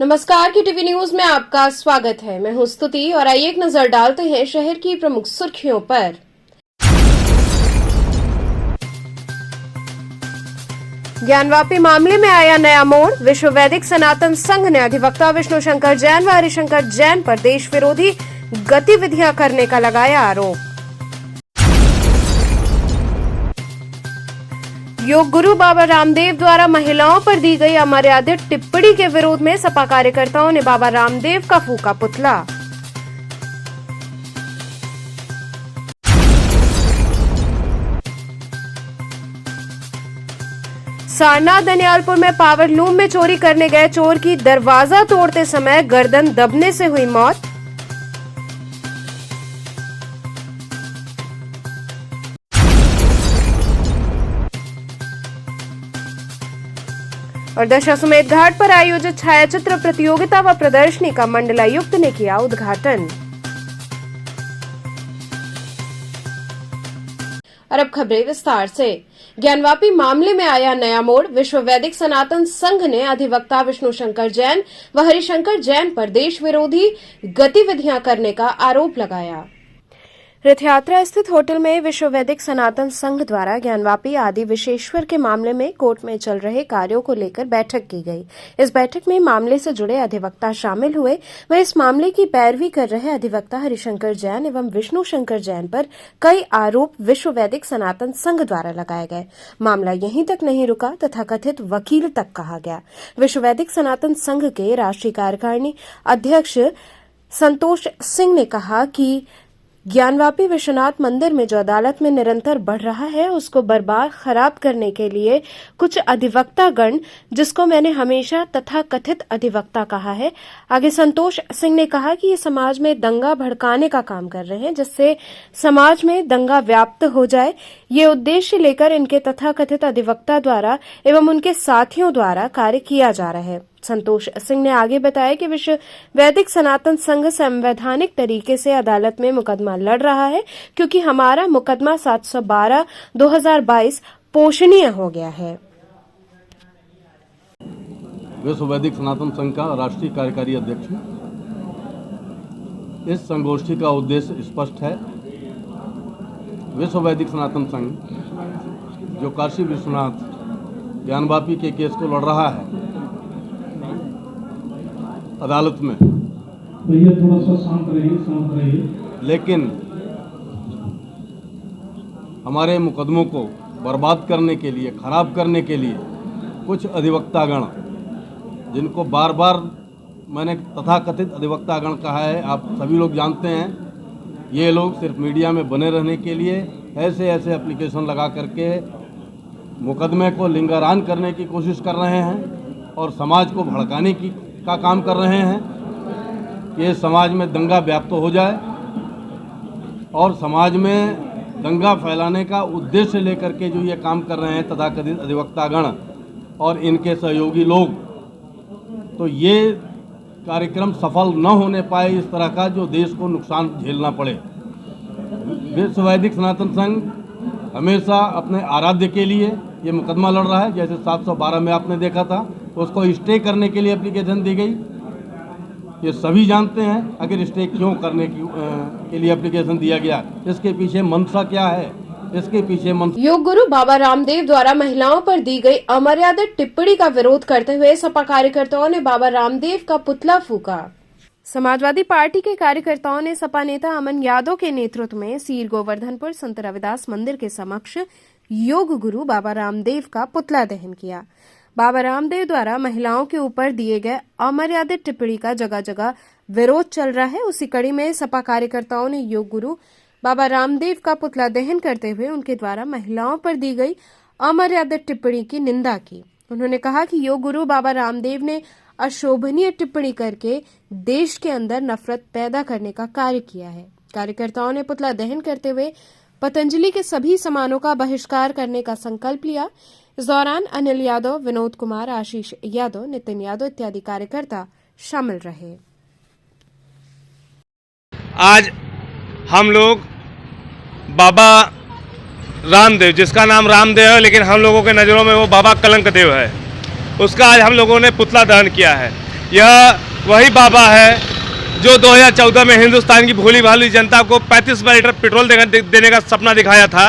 नमस्कार की TV news में आपका स्वागत है। मैं हूं स्तुति और आइए एक नजर डालते हैं शहर की प्रमुख सुर्खियों पर। ज्ञानवापी मामले में आया नया मोड़। विश्व वैदिक सनातन संघ ने अधिवक्ता विष्णु शंकर जैन व हरिशंकर जैन पर देश विरोधी गतिविधियां करने का लगाया आरोप। योग गुरु बाबा रामदेव द्वारा महिलाओं पर दी गई अमर्यादित टिप्पणी के विरोध में सपा कार्यकर्ताओं ने बाबा रामदेव का फूका पुतला। सारनाथ दनियालपुर में पावर लूम में चोरी करने गए चोर की दरवाजा तोड़ते समय गर्दन दबने से हुई मौत। और दशाश्वमेध घाट पर आयोजित छायाचित्र प्रतियोगिता व प्रदर्शनी का मंडलायुक्त ने किया उद्घाटन। और अब खबरें विस्तार से। ज्ञानवापी मामले में आया नया मोड़। विश्व वैदिक सनातन संघ ने अधिवक्ता विष्णु शंकर जैन व हरिशंकर जैन पर देश विरोधी गतिविधियां करने का आरोप लगाया। रथ यात्रा स्थित होटल में विश्व वैदिक सनातन संघ द्वारा ज्ञानवापी आदि विशेश्वर के मामले में कोर्ट में चल रहे कार्यों को लेकर बैठक की गई। इस बैठक में मामले से जुड़े अधिवक्ता शामिल हुए व इस मामले की पैरवी कर रहे अधिवक्ता हरिशंकर जैन एवं विष्णु शंकर जैन पर कई आरोप विश्व वैदिक सनातन संघ द्वारा लगाए गए। मामला यहीं तक नहीं रुका, तथाकथित वकील तक कहा गया। विश्व वैदिक सनातन संघ के राष्ट्रीय कार्यकारिणी अध्यक्ष संतोष सिंह ने कहा कि ज्ञानवापी विश्वनाथ मंदिर में जो अदालत में निरंतर बढ़ रहा है उसको बर्बाद खराब करने के लिए कुछ अधिवक्ता गण, जिसको मैंने हमेशा तथाकथित अधिवक्ता कहा है। आगे संतोष सिंह ने कहा कि ये समाज में दंगा भड़काने का काम कर रहे हैं, जिससे समाज में दंगा व्याप्त हो जाए। ये उद्देश्य लेकर इनके तथाकथित अधिवक्ता द्वारा एवं उनके साथियों द्वारा कार्य किया जा रहा है। संतोष सिंह ने आगे बताया कि विश्व वैदिक सनातन संघ संवैधानिक तरीके से अदालत में मुकदमा लड़ रहा है, क्योंकि हमारा मुकदमा 712/2022 पोषणीय हो गया है। विश्व वैदिक सनातन संघ का राष्ट्रीय कार्यकारी अध्यक्ष। इस संगोष्ठी का उद्देश्य स्पष्ट है। विश्व वैदिक सनातन संघ जो काशी विश्वनाथ ज्ञानवापी के केस को लड़ रहा है अदालत में, भैया थोड़ा सा शांत रहिए। लेकिन हमारे मुकदमों को बर्बाद करने के लिए, खराब करने के लिए कुछ अधिवक्तागण, जिनको बार बार मैंने तथाकथित अधिवक्तागण कहा है, आप सभी लोग जानते हैं, ये लोग सिर्फ मीडिया में बने रहने के लिए ऐसे एप्लीकेशन लगा करके मुकदमे को लिंगारान करने की कोशिश कर रहे हैं और समाज को भड़काने का काम कर रहे हैं कि समाज में दंगा व्याप्त हो जाए और समाज में दंगा फैलाने का उद्देश्य लेकर के जो ये काम कर रहे हैं तथाकथित अधिवक्तागण और इनके सहयोगी लोग, तो ये कार्यक्रम सफल न होने पाए, इस तरह का जो देश को नुकसान झेलना पड़े। विश्व वैदिक सनातन संघ हमेशा अपने आराध्य के लिए ये मुकदमा लड़ रहा है। जैसे 712 में आपने देखा था, उसको स्टे करने के लिए एप्लीकेशन दी गई। ये सभी जानते हैं आखिर स्टे क्यों करने के लिए एप्लीकेशन दिया गया, इसके पीछे मंशा क्या है, इसके पीछे योग गुरु बाबा रामदेव द्वारा महिलाओं पर दी गई अमर्यादित टिप्पणी का विरोध करते हुए सपा कार्यकर्ताओं ने बाबा रामदेव का पुतला फूका। समाजवादी पार्टी के कार्यकर्ताओं ने सपा नेता अमन यादव के नेतृत्व में सीर गोवर्धनपुर संत रविदास मंदिर के समक्ष योग गुरु बाबा रामदेव का पुतला दहन किया। बाबा रामदेव द्वारा महिलाओं के ऊपर दिए गए अमर्यादित टिप्पणी का जगह जगह विरोध चल रहा है। उसी कड़ी में सपा कार्यकर्ताओं ने योग गुरु बाबा रामदेव का पुतला दहन करते हुए उनके द्वारा महिलाओं पर दी गई अमर्यादित टिप्पणी की निंदा की। उन्होंने कहा कि योग गुरु बाबा रामदेव ने अशोभनीय टिप्पणी करके देश के अंदर नफरत पैदा करने का कार्य किया है। कार्यकर्ताओं ने पुतला दहन करते हुए पतंजलि के सभी सामानों का बहिष्कार करने का संकल्प लिया। इस दौरान अनिल यादव, विनोद कुमार, आशीष यादव, नितिन यादव इत्यादि कार्यकर्ता शामिल रहे। आज हम लोग बाबा रामदेव, जिसका नाम रामदेव है लेकिन हम लोगों के नज़रों में वो बाबा कलंक देव है, उसका आज हम लोगों ने पुतला दहन किया है। यह वही बाबा है जो 2014 में हिंदुस्तान की भोली भाली जनता को 35 लीटर पेट्रोल देने का सपना दिखाया था।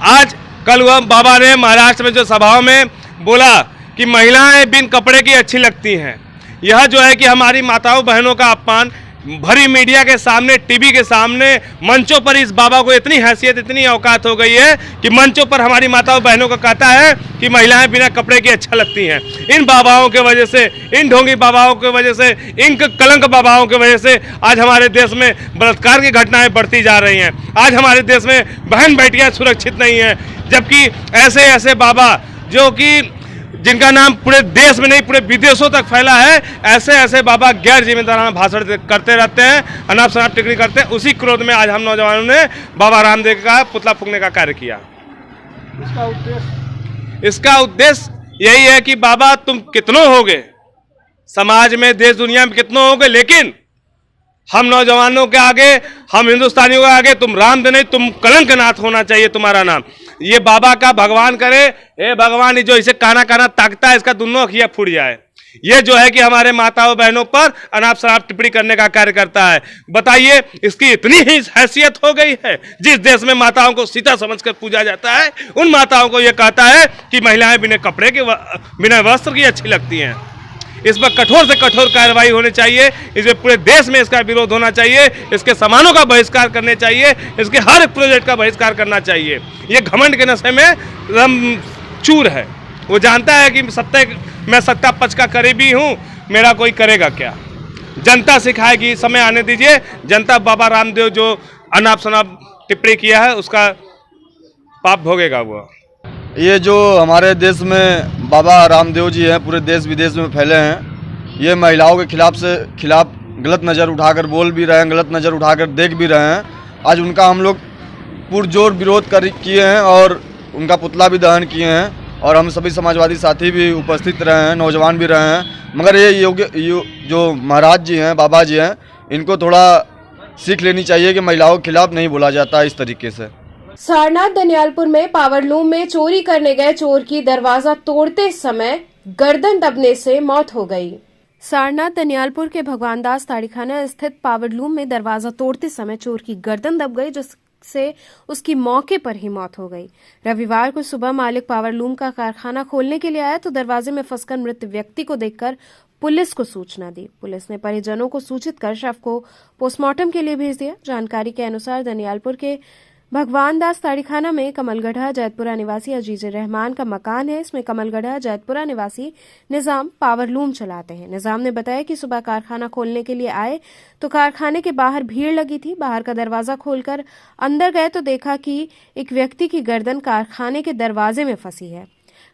आज कल वह बाबा ने महाराष्ट्र में जो सभाओं में बोला कि महिलाएं बिन कपड़े की अच्छी लगती हैं। यह जो है कि हमारी माताओं बहनों का अपमान भरी मीडिया के सामने, टीवी के सामने, मंचों पर इस बाबा को इतनी हैसियत, इतनी औकात हो गई है कि मंचों पर हमारी माताओं बहनों को कहता है कि महिलाएं बिना कपड़े की अच्छा लगती हैं। इन बाबाओं के वजह से, इन ढोंगी बाबाओं की वजह से, इन कलंक बाबाओं की वजह से आज हमारे देश में बलात्कार की घटनाएं बढ़ती जा रही हैं। आज हमारे देश में बहन बेटियां सुरक्षित नहीं हैं, जबकि ऐसे ऐसे बाबा जो कि जिनका नाम पूरे देश में नहीं पूरे विदेशों तक फैला है, ऐसे ऐसे बाबा गैर जिम्मेदाराना भाषण करते रहते हैं, अनाप शनाप टिप्पणी करते हैं। उसी क्रोध में आज हम नौजवानों ने बाबा रामदेव का पुतला फूंकने का कार्य किया। इसका उद्देश्य यही है कि बाबा तुम कितनों होगे, समाज में, देश दुनिया में कितनों होगे, लेकिन हम नौजवानों के आगे, हम हिंदुस्तानियों के आगे तुम रामदेव नहीं, तुम कलंकनाथ होना चाहिए तुम्हारा नाम। ये बाबा का भगवान करे, हे भगवान, ये जो इसे काना काना ताकता है, इसका दोनों अखियां फूट जाए। ये जो है कि हमारे माताओं बहनों पर अनाप शनाप टिप्पणी करने का कार्य करता है। बताइए, इसकी इतनी ही हैसियत हो गई है, जिस देश में माताओं को सीता समझकर पूजा जाता है, उन माताओं को यह कहता है कि महिलाएं बिना कपड़े के, बिना वस्त्र की अच्छी लगती हैं। इस पर कठोर से कठोर कार्रवाई होनी चाहिए। इसमें पूरे देश में इसका विरोध होना चाहिए। इसके सामानों का बहिष्कार करने चाहिए। इसके हर एक प्रोजेक्ट का बहिष्कार करना चाहिए। ये घमंड के नशे में चूर है। वो जानता है कि मैं सत्ता पक्ष का करीबी हूँ, मेरा कोई करेगा क्या। जनता सिखाएगी, समय आने दीजिए। जनता बाबा रामदेव जो अनाप शनाप टिप्पणी किया है उसका पाप भोगेगा वो। ये जो हमारे देश में बाबा रामदेव जी हैं, पूरे देश विदेश में फैले हैं, ये महिलाओं के खिलाफ गलत नज़र उठाकर बोल भी रहे हैं, गलत नज़र उठाकर देख भी रहे हैं। आज उनका हम लोग पुरजोर विरोध किए हैं और उनका पुतला भी दहन किए हैं और हम सभी समाजवादी साथी भी उपस्थित रहे हैं, नौजवान भी रहे हैं। मगर ये जो महाराज जी हैं, बाबा जी हैं, इनको थोड़ा सीख लेनी चाहिए कि महिलाओं के खिलाफ नहीं बोला जाता इस तरीके से। सारनाथ दनियालपुर में पावरलूम में चोरी करने गए चोर की दरवाजा तोड़ते समय गर्दन दबने से मौत हो गई। सारनाथ दनियालपुर के भगवान दास ताड़ीखाना स्थित पावरलूम में दरवाजा तोड़ते समय चोर की गर्दन दब गई, जिससे उसकी मौके पर ही मौत हो गई। रविवार को सुबह मालिक पावरलूम का कारखाना खोलने के लिए आया तो दरवाजे में फंसकर मृत व्यक्ति को देखकर पुलिस को सूचना दी। पुलिस ने परिजनों को सूचित कर शव को पोस्टमार्टम के लिए भेज दिया। जानकारी के अनुसार दनियालपुर के भगवान दास ताड़ीखाना में कमलगढ़ा जैतपुरा निवासी अजीज रहमान का मकान है। इसमें कमलगढ़ा जैतपुरा निवासी निजाम पावरलूम चलाते हैं। निजाम ने बताया कि सुबह कारखाना खोलने के लिए आए तो कारखाने के बाहर भीड़ लगी थी। बाहर का दरवाजा खोलकर अंदर गए तो देखा कि एक व्यक्ति की गर्दन कारखाने के दरवाजे में फंसी है।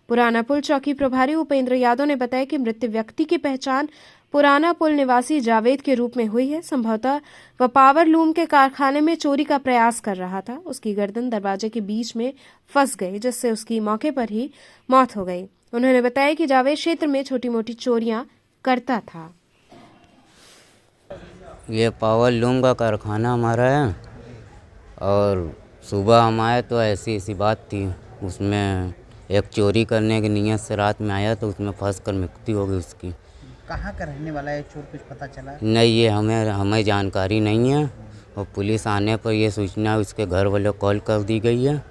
पुराना पुल चौकी प्रभारी उपेंद्र यादव ने बताया कि मृत व्यक्ति की पहचान पुराना पुल निवासी जावेद के रूप में हुई है। संभवतः वह पावरलूम के कारखाने में चोरी का प्रयास कर रहा था। उसकी गर्दन दरवाजे के बीच में फंस गई, जिससे उसकी मौके पर ही मौत हो गई। उन्होंने बताया कि जावेद क्षेत्र में छोटी मोटी चोरियां करता था। ये पावरलूम का कारखाना हमारा है और सुबह हम आए तो ऐसी बात थी। उसमें एक चोरी करने की नीयत से रात में आया तो उसमें फंस कर मृत्यु हो गई उसकी। कहाँ का रहने वाला है चोर, कुछ पता चला? नहीं, ये हमें जानकारी नहीं है। और पुलिस आने पर ये सूचना उसके घर वालों को कॉल कर दी गई है।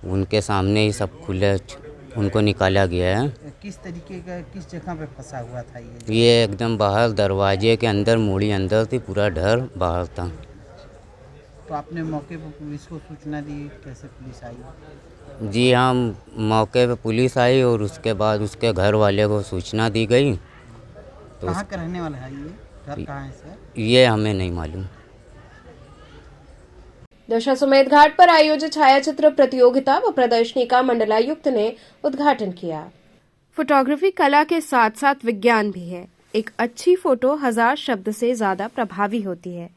उनके सामने ही सब खुले उनको निकाला गया है। किस तरीके का, किस जगह पे फंसा हुआ था ये? ये एकदम बाहर दरवाजे के अंदर, मूड़ी अंदर थी, पूरा डर बाहर था। तो आपने मौके पर पुलिस को सूचना दी, कैसे पुलिस आई? जी हाँ, मौके पे पुलिस आई और उसके बाद उसके घर वाले को सूचना दी गई। तो कहाँ का रहने वाला है ये? घर कहाँ है सर? ये हमें नहीं मालूम। दशाश्वमेध घाट पर आयोजित छायाचित्र प्रतियोगिता व प्रदर्शनी का मंडलायुक्त ने उद्घाटन किया। फोटोग्राफी कला के साथ साथ विज्ञान भी है। एक अच्छी फोटो 1000 शब्द से ज्यादा प्रभावी होती है।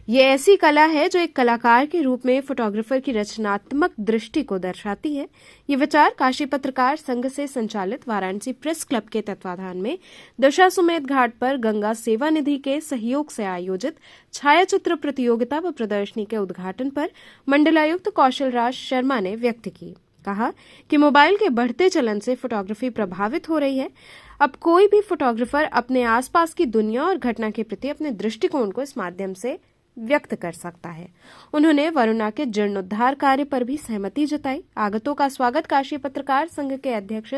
ये ऐसी कला है जो एक कलाकार के रूप में फोटोग्राफर की रचनात्मक दृष्टि को दर्शाती है। ये विचार काशी पत्रकार संघ से संचालित वाराणसी प्रेस क्लब के तत्वाधान में दशाश्वमेध घाट पर गंगा सेवा निधि के सहयोग से आयोजित छायाचित्र प्रतियोगिता व प्रदर्शनी के उद्घाटन पर मंडलायुक्त कौशल राज शर्मा ने व्यक्त की। कहा कि मोबाइल के बढ़ते चलन से फोटोग्राफी प्रभावित हो रही है। अब कोई भी फोटोग्राफर अपने आसपास की दुनिया और घटना के प्रति अपने दृष्टिकोण को इस माध्यम से व्यक्त कर सकता है। उन्होंने वरुणा के जीर्णोद्धार कार्य पर भी सहमति जताई। आगतों का स्वागत काशी पत्रकार संघ के अध्यक्ष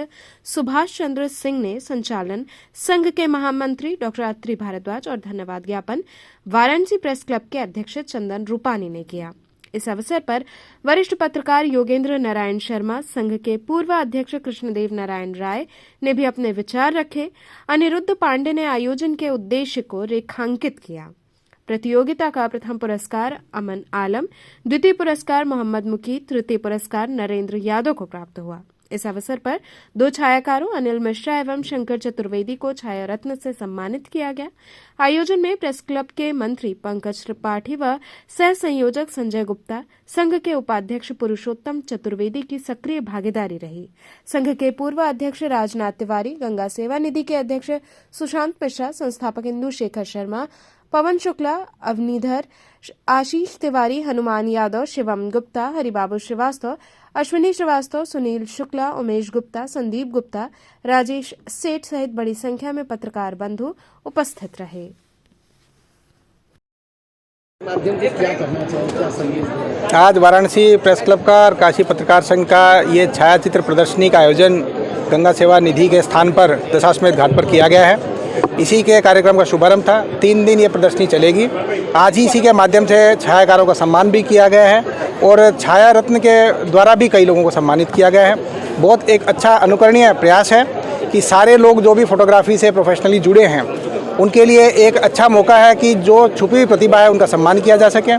सुभाष चंद्र सिंह ने संचालन, संघ के महामंत्री डॉक्टर अत्रि भारद्वाज और धन्यवाद ज्ञापन वाराणसी प्रेस क्लब के अध्यक्ष चंदन रूपानी ने किया। इस अवसर पर वरिष्ठ पत्रकार योगेंद्र नारायण शर्मा, संघ के पूर्व अध्यक्ष कृष्णदेव नारायण राय ने भी अपने विचार रखे। अनिरुद्ध पांडे ने आयोजन के उद्देश्य को रेखांकित किया। प्रतियोगिता का प्रथम पुरस्कार अमन आलम, द्वितीय पुरस्कार मोहम्मद मुकी, तृतीय पुरस्कार नरेंद्र यादव को प्राप्त हुआ। इस अवसर पर 2 छायाकारों अनिल मिश्रा एवं शंकर चतुर्वेदी को छाया रत्न से सम्मानित किया गया। आयोजन में प्रेस क्लब के मंत्री पंकज त्रिपाठी व सह संयोजक संजय गुप्ता, संघ के उपाध्यक्ष पुरुषोत्तम चतुर्वेदी की सक्रिय भागीदारी रही। संघ के पूर्व अध्यक्ष राजनाथ तिवारी, गंगा सेवा निधि के अध्यक्ष सुशांत मिश्रा, संस्थापक इंदु शेखर शर्मा, पवन शुक्ला, अवनीधर, आशीष तिवारी, हनुमान यादव, शिवम गुप्ता, हरिबाबू श्रीवास्तव, अश्विनी श्रीवास्तव, सुनील शुक्ला, उमेश गुप्ता, संदीप गुप्ता, राजेश सेठ सहित बड़ी संख्या में पत्रकार बंधु उपस्थित रहे। आज वाराणसी प्रेस क्लब का और काशी पत्रकार संघ का ये छायाचित्र प्रदर्शनी का आयोजन गंगा सेवा निधि के स्थान पर दशाश्वमेध घाट पर किया गया है। इसी के कार्यक्रम का शुभारंभ था। 3 दिन ये प्रदर्शनी चलेगी। आज ही इसी के माध्यम से छायाकारों का सम्मान भी किया गया है और छाया रत्न के द्वारा भी कई लोगों को सम्मानित किया गया है। बहुत एक अच्छा अनुकरणीय प्रयास है कि सारे लोग जो भी फोटोग्राफी से प्रोफेशनली जुड़े हैं उनके लिए एक अच्छा मौका है कि जो छुपी हुई प्रतिभा है उनका सम्मान किया जा सके।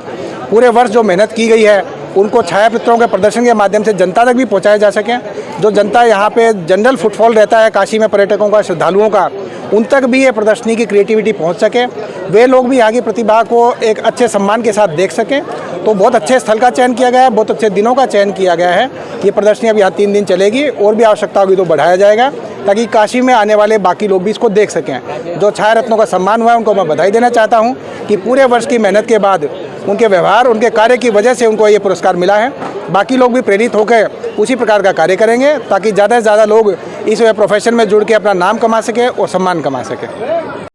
पूरे वर्ष जो मेहनत की गई है उनको छायाचित्रों के प्रदर्शन के माध्यम से जनता तक भी पहुंचाया जा सके। जो जनता यहाँ पे जनरल फुटफॉल रहता है काशी में पर्यटकों का, श्रद्धालुओं का, उन तक भी ये प्रदर्शनी की क्रिएटिविटी पहुंच सके, वे लोग भी यहाँ की प्रतिभा को एक अच्छे सम्मान के साथ देख सकें। तो बहुत अच्छे स्थल का चयन किया गया है, बहुत अच्छे दिनों का चयन किया गया है। ये प्रदर्शनी अब यहाँ 3 दिन चलेगी और भी आवश्यकता होगी तो बढ़ाया जाएगा ताकि काशी में आने वाले बाकी लोग भी इसको देख सकें। जो छाया रत्नों का सम्मान हुआ है उनको मैं बधाई देना चाहता हूँ कि पूरे वर्ष की मेहनत के बाद उनके व्यवहार, उनके कार्य की वजह से उनको ये पुरस्कार मिला है। बाकी लोग भी प्रेरित होकर उसी प्रकार का कार्य करेंगे ताकि ज़्यादा से ज़्यादा लोग इस प्रोफेशन में जुड़ के अपना नाम कमा सके और सम्मान कमा सके।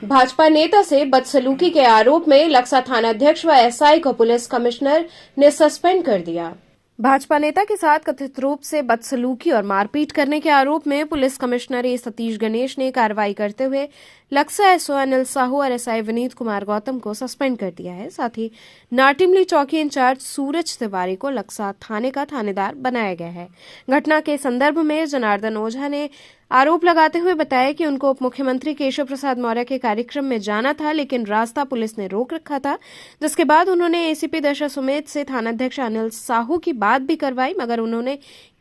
भाजपा नेता से बदसलूकी के आरोप में लक्सा थानाध्यक्ष व एसआई को पुलिस कमिश्नर ने सस्पेंड कर दिया। भाजपा नेता के साथ कथित रूप से बदसलूकी और मारपीट करने के आरोप में पुलिस कमिश्नर ए सतीश गणेश ने कार्रवाई करते हुए लक्सा एसओ अनिल साहू और एसआई विनीत कुमार गौतम को सस्पेंड कर दिया है। साथ ही नाटिमली चौकी इंचार्ज सूरज तिवारी को लक्सा थाने का थानेदार बनाया गया है। घटना के संदर्भ में जनार्दन ओझा ने आरोप लगाते हुए बताया कि उनको उप मुख्यमंत्री केशव प्रसाद मौर्य के कार्यक्रम में जाना था, लेकिन रास्ता पुलिस ने रोक रखा था, जिसके बाद उन्होंने एसीपी दशा सुमेध से थानाध्यक्ष अनिल साहू की बात भी करवाई, मगर उन्होंने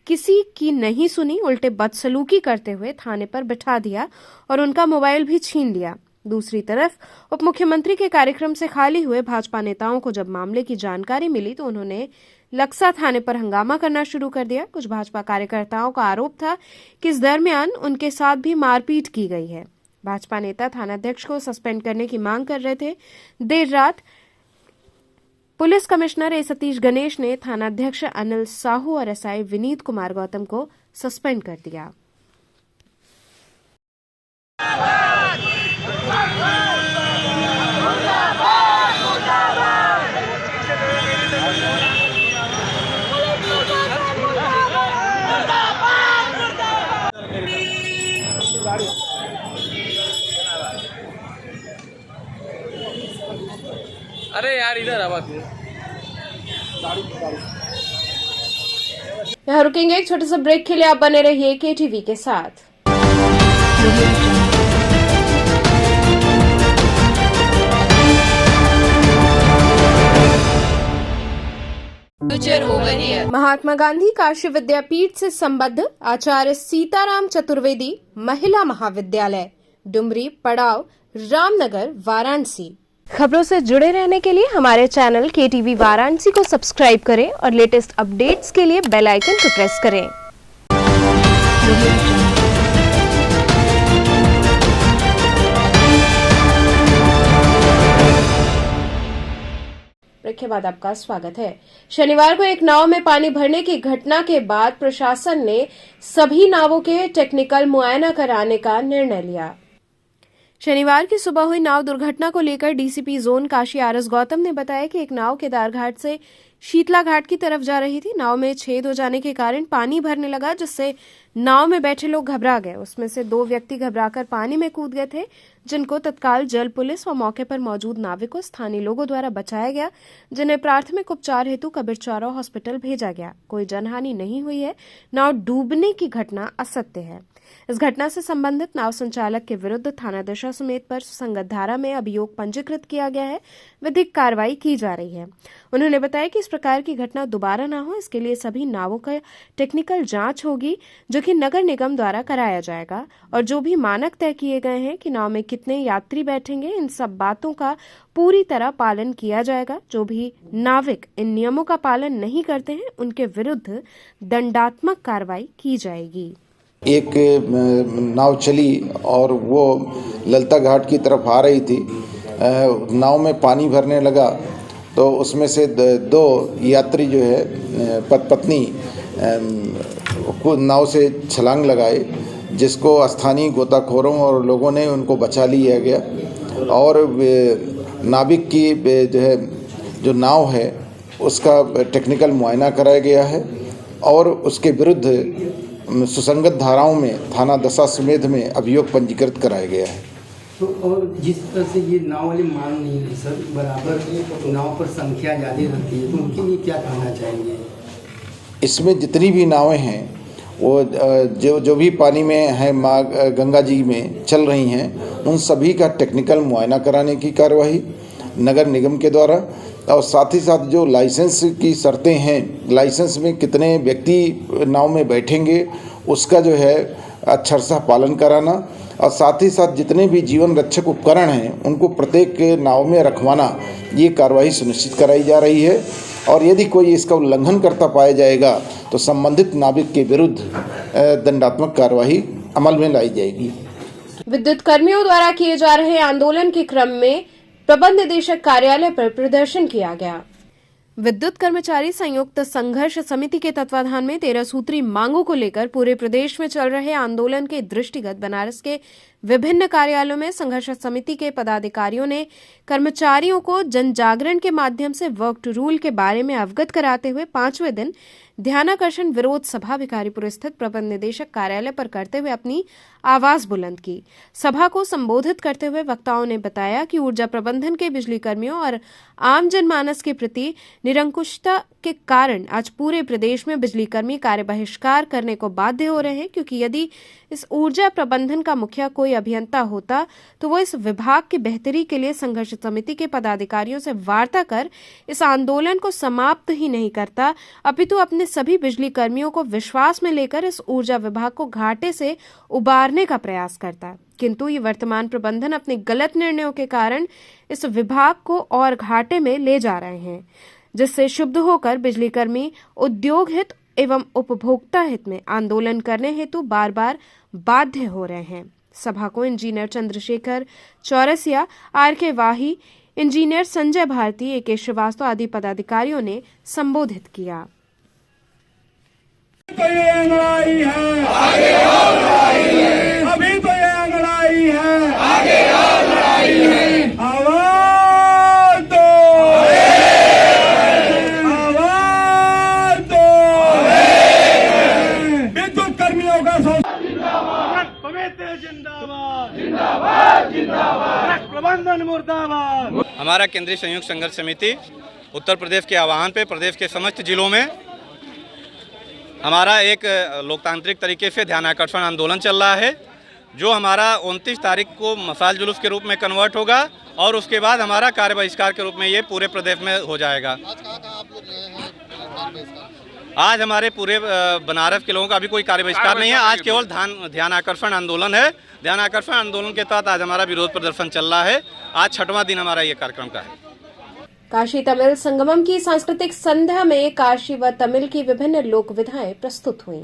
किसी की नहीं सुनी, उल्टे बदसलूकी करते हुए थाने पर बिठा दिया और उनका मोबाइल भी छीन लिया। दूसरी तरफ उप मुख्यमंत्री के कार्यक्रम से खाली हुए भाजपा नेताओं को जब मामले की जानकारी मिली तो उन्होंने लक्सा थाने पर हंगामा करना शुरू कर दिया। कुछ भाजपा कार्यकर्ताओं का आरोप था कि इस दरमियान उनके साथ भी मारपीट की गई है। भाजपा नेता थानाध्यक्ष को सस्पेंड करने की मांग कर रहे थे। देर रात पुलिस कमिश्नर ए सतीश गणेश ने थानाध्यक्ष अनिल साहू और एसआई विनीत कुमार गौतम को सस्पेंड कर दिया। अरे यार इधर आवाज यहाँ रुकेंगे एक छोटे से ब्रेक के लिए। आप बने रहिए केटीवी के साथ। महात्मा गांधी काशी विद्यापीठ से संबद्ध आचार्य सीताराम चतुर्वेदी महिला महाविद्यालय, डुमरी, पड़ाव, रामनगर, वाराणसी। खबरों से जुड़े रहने के लिए हमारे चैनल केटीवी वाराणसी को सब्सक्राइब करें और लेटेस्ट अपडेट्स के लिए बेल आइकन को प्रेस करें। ब्रेक के बाद आपका स्वागत है। शनिवार को एक नाव में पानी भरने की घटना के बाद प्रशासन ने सभी नावों के टेक्निकल मुआयना कराने का निर्णय लिया। शनिवार की सुबह हुई नाव दुर्घटना को लेकर DCP zone Kashi RS Gautam ने बताया कि एक नाव केदार घाट से शीतला घाट की तरफ जा रही थी। नाव में छेद हो जाने के कारण पानी भरने लगा, जिससे नाव में बैठे लोग घबरा गए। उसमें से 2 व्यक्ति घबराकर पानी में कूद गए थे, जिनको तत्काल जल पुलिस व मौके पर मौजूद नाविकों स्थानीय लोगों द्वारा बचाया गया, जिन्हें प्राथमिक उपचार हेतु कबीरचौरा हॉस्पिटल भेजा गया। कोई जनहानि नहीं हुई है। नाव डूबने की घटना असत्य है। इस घटना से संबंधित नाव संचालक के विरुद्ध थाना दिशा समेत पर सुसंगत धारा में अभियोग पंजीकृत किया गया है। विधिक कार्रवाई की जा रही है। उन्होंने बताया कि इस प्रकार की घटना दोबारा न हो, इसके लिए सभी नावों का टेक्निकल जांच होगी, जो कि नगर निगम द्वारा कराया जाएगा, और जो भी मानक तय किए गए हैं कि नाव में कितने यात्री बैठेंगे, इन सब बातों का पूरी तरह पालन किया जाएगा। जो भी नाविक इन नियमों का पालन नहीं करते हैं, उनके विरुद्ध दंडात्मक कार्रवाई की जाएगी। एक नाव चली और वो ललता घाट की तरफ आ रही थी। नाव में पानी भरने लगा तो उसमें से 2 यात्री जो है पत्नी को नाव से छलांग लगाए, जिसको स्थानीय गोताखोरों और लोगों ने उनको बचा लिया गया। और नाविक की जो नाव है उसका टेक्निकल मुआयना कराया गया है और उसके विरुद्ध सुसंगत धाराओं में थाना दशाश्वमेध में अभियोग पंजीकृत कराया गया है। तो और जिस तरह से ये नाव वाले मान नहीं रहे सर, बराबर नाव पर संख्या ज़्यादा रहती है, तो उनके लिए क्या कहना चाहेंगे? इसमें जितनी भी नावें हैं वो जो भी पानी में हैं, माँ गंगा जी में चल रही हैं, उन सभी का टेक्निकल मुआयना कराने की कार्यवाही नगर निगम के द्वारा, और साथ ही साथ जो लाइसेंस की शर्तें हैं, लाइसेंस में कितने व्यक्ति नाव में बैठेंगे उसका जो है अक्षरशः पालन कराना, और साथ ही साथ जितने भी जीवन रक्षक उपकरण हैं उनको प्रत्येक नाव में रखवाना, ये कार्रवाई सुनिश्चित कराई जा रही है। और यदि कोई इसका उल्लंघन करता पाया जाएगा तो संबंधित नाविक के विरुद्ध दंडात्मक कार्रवाई अमल में लाई जाएगी। विद्युत कर्मियों द्वारा किए जा रहे आंदोलन के क्रम में प्रबंध निदेशक कार्यालय पर प्रदर्शन किया गया। विद्युत कर्मचारी संयुक्त संघर्ष समिति के तत्वाधान में 13 सूत्री मांगों को लेकर पूरे प्रदेश में चल रहे आंदोलन के दृष्टिगत बनारस के विभिन्न कार्यालयों में संघर्ष समिति के पदाधिकारियों ने कर्मचारियों को जन जागरण के माध्यम से वर्क टू रूल के बारे में अवगत कराते हुए 5वें दिन ध्यानाकर्षण विरोध सभा भिखारीपुर स्थित प्रबंध निदेशक कार्यालय पर करते हुए अपनी आवाज बुलंद की। सभा को संबोधित करते हुए वक्ताओं ने बताया कि ऊर्जा प्रबंधन के बिजली कर्मियों और आम जनमानस के प्रति निरंकुशता के कारण आज पूरे प्रदेश में बिजली कर्मी कार्य बहिष्कार करने को बाध्य हो रहे हैं, क्योंकि यदि इस ऊर्जा प्रबंधन का मुखिया कोई अभियंता होता तो वो इस विभाग की बेहतरी के लिए संघर्ष समिति के पदाधिकारियों से वार्ता कर इस आंदोलन को समाप्त ही नहीं करता, अपितु अपने सभी बिजली कर्मियों को विश्वास में लेकर इस ऊर्जा विभाग को घाटे से उबारने का प्रयास करता। किंतु ये वर्तमान प्रबंधन अपने गलत निर्णयों के कारण इस विभाग को और घाटे में ले जा रहे हैं, जिससे शुद्ध होकर बिजली कर्मी उद्योग हित एवं उपभोक्ता हित में आंदोलन करने हेतु बार बार बाध्य हो रहे हैं। सभा को इंजीनियर चंद्रशेखर चौरसिया, आर.के. वाही, इंजीनियर संजय भारती, ए.के. श्रीवास्तव आदि पदाधिकारियों ने संबोधित किया। तो ये अंगड़ाई है, आगे और लड़ाई है। अभी तो ये अंगड़ाई है, आगे और लड़ाई है। आवाज दो, आवाज दो। विद्युत कर्मियों का पवित्र जिंदाबाद, जिंदाबाद, जिंदाबाद। प्रबंधन मुर्दाबाद। हमारा केंद्रीय संयुक्त संघर्ष समिति उत्तर प्रदेश के आह्वान पे प्रदेश के समस्त जिलों में हमारा एक लोकतांत्रिक तरीके से ध्यान आकर्षण आंदोलन चल रहा है, जो हमारा 29 तारीख को मशाल जुलूस के रूप में कन्वर्ट होगा और उसके बाद हमारा कार्य बहिष्कार के रूप में ये पूरे प्रदेश में हो जाएगा। आज हमारे पूरे बनारस के लोगों का अभी कोई कार्य बहिष्कार नहीं है, आज केवल ध्यान आकर्षण आंदोलन है। ध्यान आकर्षण आंदोलन के तहत आज हमारा विरोध प्रदर्शन चल रहा है। आज 6वां दिन हमारा ये कार्यक्रम का है। काशी तमिल संगमम की सांस्कृतिक संध्या में काशी व तमिल की विभिन्न लोक विधाएं प्रस्तुत हुईं।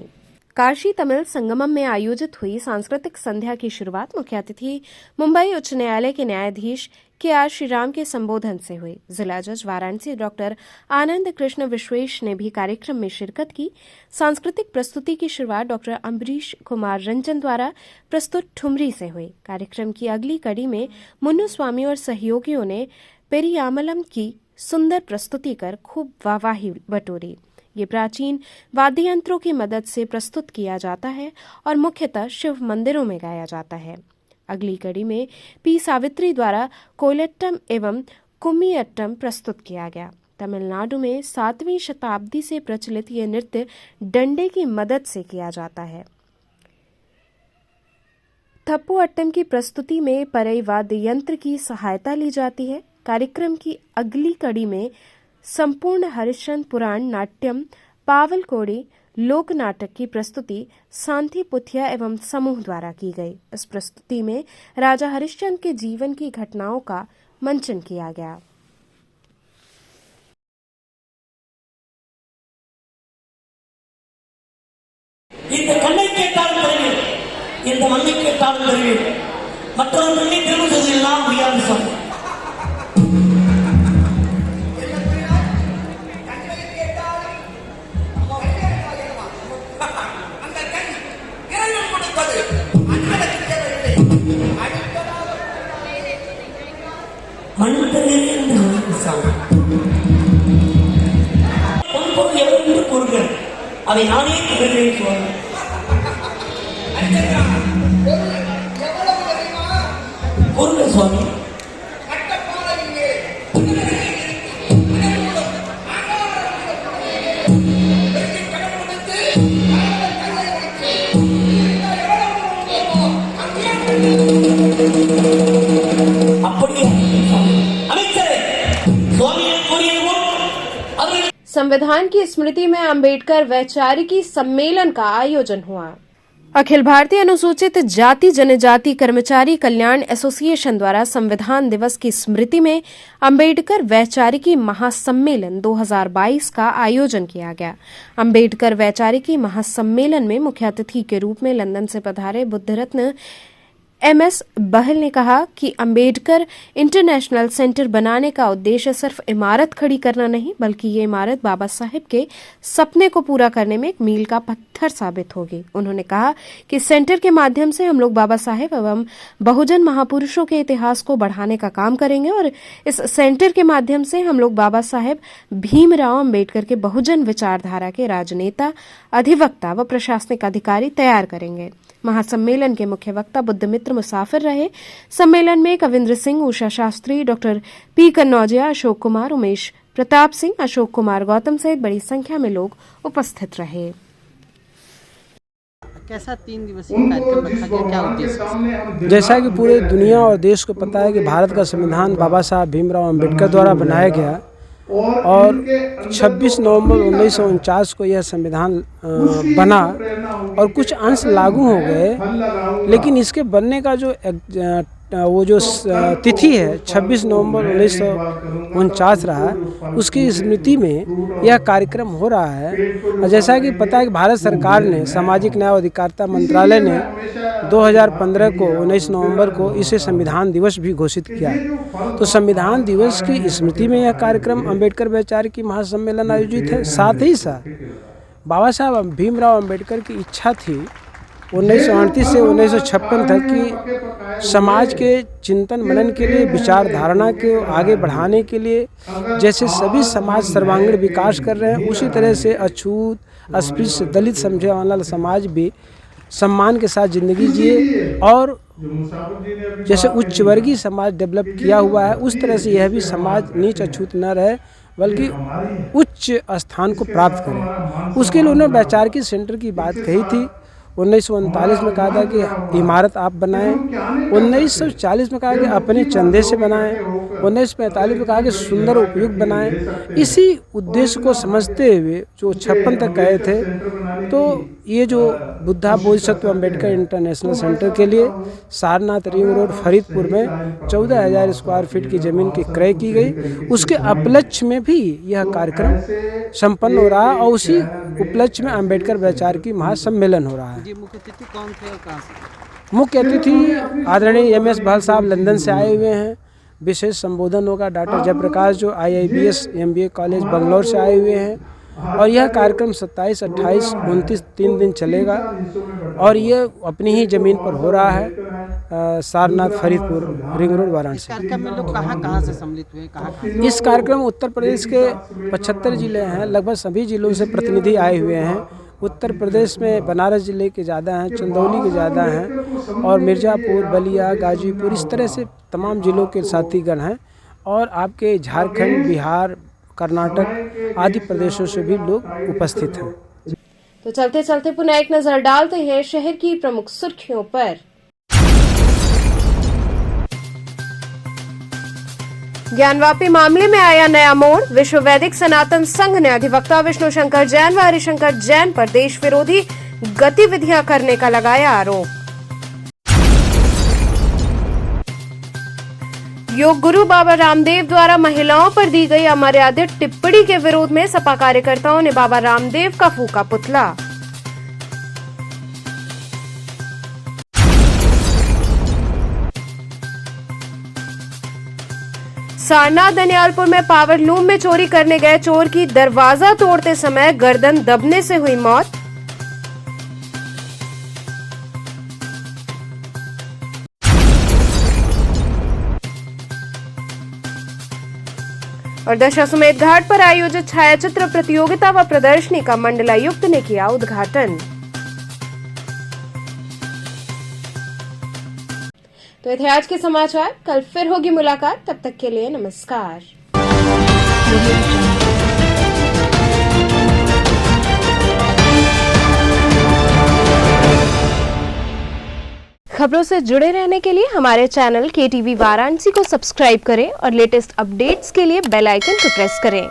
काशी तमिल संगमम में आयोजित हुई सांस्कृतिक संध्या की शुरुआत मुख्य अतिथि मुंबई उच्च न्यायालय के न्यायाधीश के आज श्री राम के संबोधन से हुई। जिला जज वाराणसी डॉक्टर आनंद कृष्ण विश्वेश ने भी कार्यक्रम में शिरकत की। सांस्कृतिक प्रस्तुति की शुरुआत डॉक्टर अम्बरीश कुमार रंजन द्वारा प्रस्तुत ठुमरी से हुई। कार्यक्रम की अगली कड़ी में मुन्नू स्वामी और सहयोगियों ने पेरियामलम की सुंदर प्रस्तुति कर खूब वाहवाही बटोरी। ये प्राचीन वाद्य यंत्रों की मदद से प्रस्तुत किया जाता है और मुख्यतः शिव मंदिरों में गाया जाता है। अगली कड़ी में पी सावित्री द्वारा कोयलट्टम एवं कुम्मियट्टम प्रस्तुत किया गया। तमिलनाडु में 7वीं शताब्दी से प्रचलित ये नृत्य डंडे की मदद से किया जाता है। थप्पू अट्टम की प्रस्तुति में परई वाद्य यंत्र की सहायता ली जाती है। कार्यक्रम की अगली कड़ी में संपूर्ण हरिश्चंद्र पुराण नाट्यम पावल कोड़ी लोक नाटक की प्रस्तुति सांथी पुथिया एवं समूह द्वारा की गई। इस प्रस्तुति में राजा हरिश्चंद्र के जीवन की घटनाओं का मंचन किया गया। இந்த கண்ணை கேட்டாலும் தருவேன், இந்த மண்ணை கேட்டாலும் தருவேன், மற்றொரு பெண்ணை திரும்ப செய்தெல்லாம் முடியாது சாமி. அதை நானே கூறுங்க சுவாமி. அப்படியே அமைச்சரே சுவாமியை கூறியதும் संविधान की स्मृति में अंबेडकर वैचारिकी सम्मेलन का आयोजन हुआ। अखिल भारतीय अनुसूचित जाति जनजाति कर्मचारी कल्याण एसोसिएशन द्वारा संविधान दिवस की स्मृति में अंबेडकर वैचारिकी महासम्मेलन 2022 का आयोजन किया गया। अंबेडकर वैचारिकी महासम्मेलन में मुख्य अतिथि के रूप में लंदन से पधारे बुद्ध रत्न MS बहल ने कहा कि अंबेडकर इंटरनेशनल सेंटर बनाने का उद्देश्य सिर्फ इमारत खड़ी करना नहीं, बल्कि ये इमारत बाबा साहेब के सपने को पूरा करने में एक मील का पत्थर साबित होगी। उन्होंने कहा कि सेंटर के माध्यम से हम लोग बाबा साहेब एवं बहुजन महापुरुषों के इतिहास को बढ़ाने का काम करेंगे और इस सेंटर के माध्यम से हम लोग बाबा साहेब भीमराव अंबेडकर के बहुजन विचारधारा के राजनेता, अधिवक्ता व प्रशासनिक अधिकारी तैयार करेंगे। महासम्मेलन के मुख्य वक्ता बुद्ध मित्र मुसाफिर रहे। सम्मेलन में कविंद्र सिंह, उषा शास्त्री, डॉक्टर पी कन्नौजिया, अशोक कुमार, उमेश प्रताप सिंह, अशोक कुमार गौतम सहित बड़ी संख्या में लोग उपस्थित रहे। कैसा 3 दिवसीय कार्यक्रम रखा गया, क्या उद्देश्य? जैसा कि पूरे दुनिया और देश को पता है कि भारत का संविधान बाबा साहब भीमराव अंबेडकर द्वारा बनाया गया और 26 नवंबर 1949 को यह संविधान बना और कुछ अंश लागू हो गए, लेकिन इसके बनने का जो तिथि है 26 नवंबर 1949 रहा, उसकी स्मृति में यह कार्यक्रम हो रहा है। जैसा कि पता है कि भारत सरकार ने सामाजिक न्याय और अधिकारिता मंत्रालय ने 2015 को 19 नवंबर को इसे संविधान दिवस भी घोषित किया। तो संविधान दिवस की स्मृति में यह कार्यक्रम अंबेडकर वैचारिकी महासम्मेलन आयोजित है। साथ ही साथ बाबा साहब भीमराव अंबेडकर की इच्छा थी 1938 से 1956 तक की समाज के चिंतन मनन के लिए, विचारधारणा के आगे बढ़ाने के लिए, जैसे सभी समाज सर्वांगीण विकास कर रहे हैं, उसी तरह से अछूत, अस्पृश्य, दलित समझे वाला समाज भी सम्मान के साथ ज़िंदगी जिए और जैसे उच्च वर्गीय समाज डेवलप किया हुआ है, उस तरह से यह भी समाज नीच अछूत न रहे बल्कि उच्च स्थान को प्राप्त करें। उसके लिए उन्होंने वैचारिकी सेंटर की बात कही थी। 1939 में कहा था कि इमारत आप बनाएं, 1940 में कहा कि अपने चंदे से बनाएं, 1945 में कहा कि सुंदर उपयुक्त बनाएं। इसी उद्देश्य को समझते हुए जो 56 तक गए थे, तो ये जो बुद्धा बोधिसत्व अंबेडकर इंटरनेशनल सेंटर के लिए सारनाथ रिंग रोड फरीदपुर में 14,000 स्क्वायर फीट की ज़मीन की क्रय की गई। उसके उपलक्ष्य में भी यह कार्यक्रम संपन्न हो रहा है और उसी उपलक्ष्य में अंबेडकर वैचारिकी महासम्मेलन हो रहा है। मुख्य अतिथि कौन थे और कहाँ से? मुख्य अतिथि आदरणीय MS बहल साहब लंदन से आए हुए हैं। विशेष संबोधन होगा। डॉक्टर जयप्रकाश जो IIBS MBA कॉलेज बंगलौर से आए हुए हैं, और यह कार्यक्रम 27, 28, 29 3 दिन चलेगा और ये अपनी ही ज़मीन पर हो रहा है, सारनाथ, फरीदपुर, रिंग रोड, वाराणसी। कार्यक्रम में लोग कहाँ से सम्मिलित हुए, कहाँ? इस कार्यक्रम में उत्तर प्रदेश के 75 जिले हैं, लगभग सभी जिलों से प्रतिनिधि आए हुए हैं। उत्तर प्रदेश में बनारस जिले के ज़्यादा हैं, चंदौली के ज़्यादा हैं, और मिर्ज़ापुर, बलिया, गाजीपुर, इस तरह से तमाम जिलों के साथीगण हैं। और आपके झारखंड, बिहार, कर्नाटक आदि प्रदेशों से भी लोग उपस्थित हैं। तो चलते चलते पुनः एक नजर डालते हैं शहर की प्रमुख सुर्खियों पर। ज्ञानवापी मामले में आया नया मोड़, विश्व वैदिक सनातन संघ ने अधिवक्ता विष्णु शंकर जैन व हरिशंकर जैन पर देश विरोधी गतिविधियां करने का लगाया आरोप। योग गुरु बाबा रामदेव द्वारा महिलाओं पर दी गई अमर्यादित टिप्पणी के विरोध में सपा कार्यकर्ताओं ने बाबा रामदेव का फूका पुतला। सारनाथ दनियालपुर में पावर लूम में चोरी करने गए चोर की दरवाजा तोड़ते समय गर्दन दबने से हुई मौत। और दशाश्वमेध घाट पर आयोजित छायाचित्र प्रतियोगिता व प्रदर्शनी का मंडलायुक्त ने किया उद्घाटन। तो ये थे आज के समाचार, कल फिर होगी मुलाकात, तब तक के लिए नमस्कार। खबरों से जुड़े रहने के लिए हमारे चैनल KTV वाराणसी को सब्सक्राइब करें और लेटेस्ट अपडेट्स के लिए बेल आइकन को प्रेस करें।